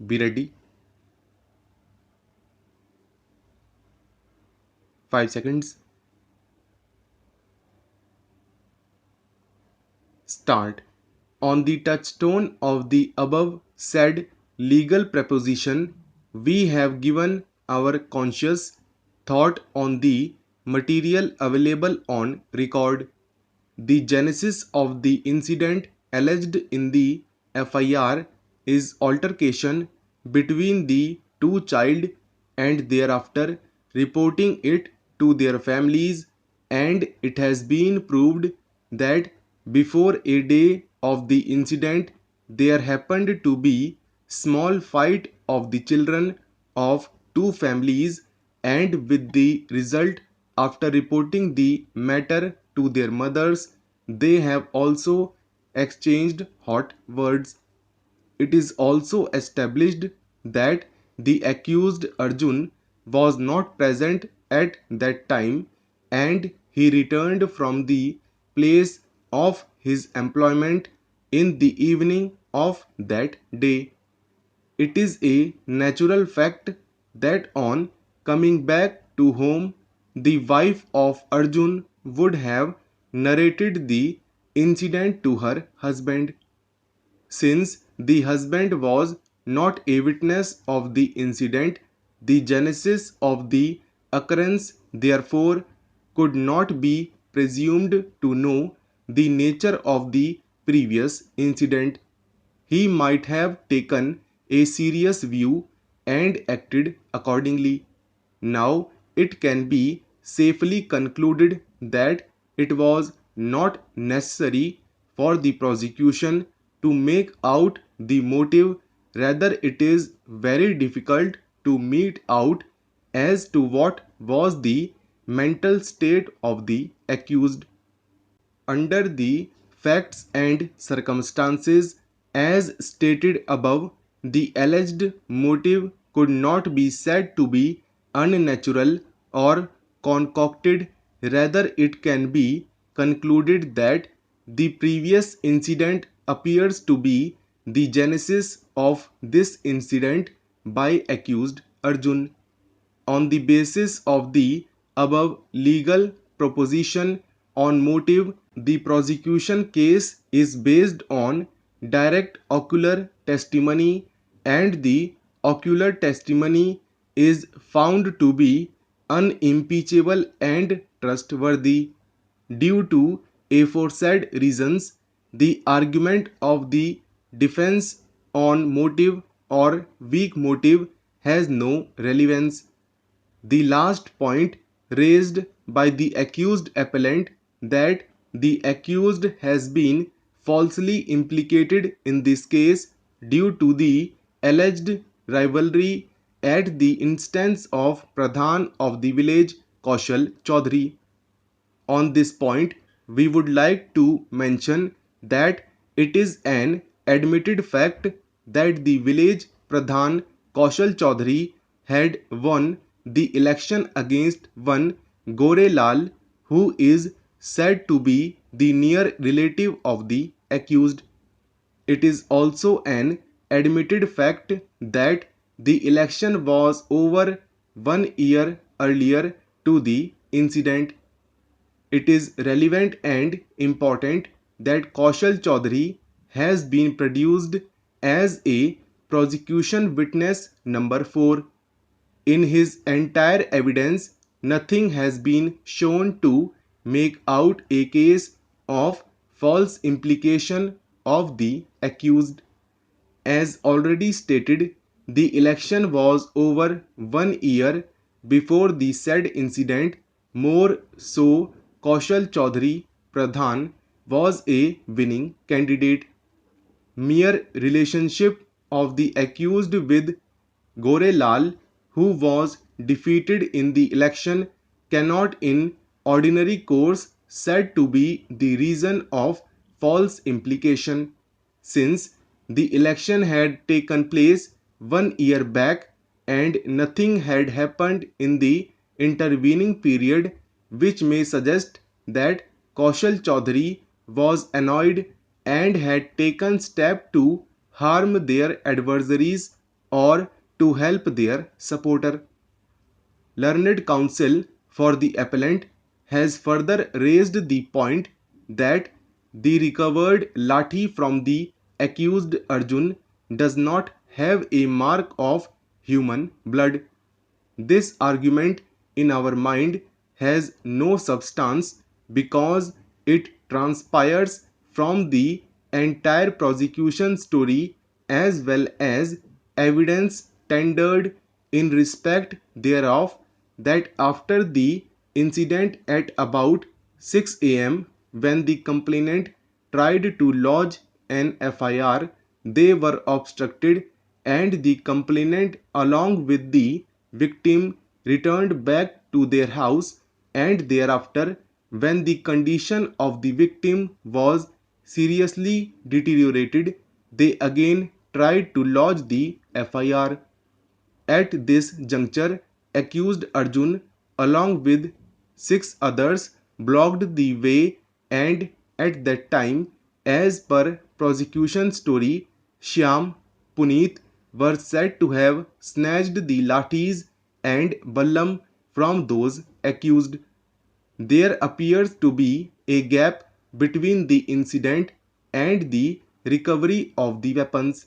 Be ready. 5 seconds. Start. On the touchstone of the above said legal preposition, we have given our conscious thought on the material available on record. The genesis of the incident alleged in the FIR is altercation between the two child and thereafter reporting it to their families, and it has been proved that before a day of the incident there happened to be small fight of the children of two families, and with the result, after reporting the matter to their mothers, they have also exchanged hot words. It is also established that the accused Arjun was not present at that time, and he returned from the place of his employment in the evening of that day. It is a natural fact that on coming back to home, the wife of Arjun would have narrated the incident to her husband. Since the husband was not a witness of the incident, the genesis of the occurrence therefore could not be presumed to know the nature of the previous incident. He might have taken a serious view and acted accordingly. Now it can be safely concluded that it was not necessary for the prosecution to make out the motive, rather it is very difficult to mete out as to what was the mental state of the accused. Under the facts and circumstances as stated above, the alleged motive could not be said to be unnatural or concocted, rather it can be concluded that the previous incident appears to be the genesis of this incident by accused Arjun. On the basis of the above legal proposition on motive, the prosecution case is based on direct ocular testimony, and the ocular testimony is found to be unimpeachable and trustworthy. Due to aforesaid reasons, the argument of the defense on motive or weak motive has no relevance. The last point raised by the accused appellant, that the accused has been falsely implicated in this case due to the alleged rivalry at the instance of Pradhan of the village Kaushal Chaudhary. On this point, we would like to mention that it is an admitted fact that the village Pradhan Kaushal Chaudhary had won the election against one Gore Lal, who is said to be the near relative of the accused. It is also an admitted fact that the election was over 1 year earlier to the incident. It is relevant and important that Kaushal Chaudhary has been produced as a prosecution witness number 4. In his entire evidence, nothing has been shown to make out a case of false implication of the accused. As already stated, the election was over 1 year before the said incident. More so, Kaushal Chaudhary Pradhan was a winning candidate. Mere relationship of the accused with Gore Lal, who was defeated in the election, cannot in ordinary course said to be the reason of false implication, since the election had taken place 1 year back and nothing had happened in the intervening period which may suggest that Kaushal Chaudhary was annoyed and had taken steps to harm their adversaries or to help their supporter. Learned counsel for the appellant has further raised the point that the recovered lathi from the accused Arjun does not have a mark of human blood. This argument in our mind has no substance because it transpires from the entire prosecution story as well as evidence tendered in respect thereof, that after the incident at about 6 a.m., when the complainant tried to lodge an FIR, they were obstructed and the complainant along with the victim returned back to their house, and thereafter when the condition of the victim was seriously deteriorated, they again tried to lodge the FIR. At this juncture, accused Arjun along with 6 others blocked the way, and at that time, as per prosecution story, Shyam, Puneet were said to have snatched the lathis and ballam from those accused. There appears to be a gap between the incident and the recovery of the weapons.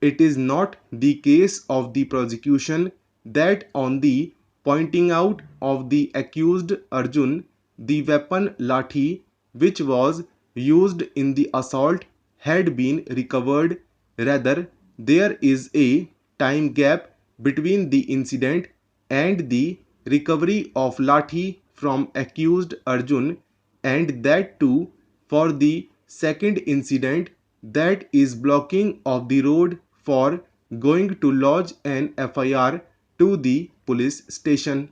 It is not the case of the prosecution that on the pointing out of the accused Arjun, the weapon lathi which was used in the assault had been recovered. Rather, there is a time gap between the incident and the recovery of lathi from accused Arjun, and that too for the second incident, that is blocking of the road for going to lodge an FIR to the police station.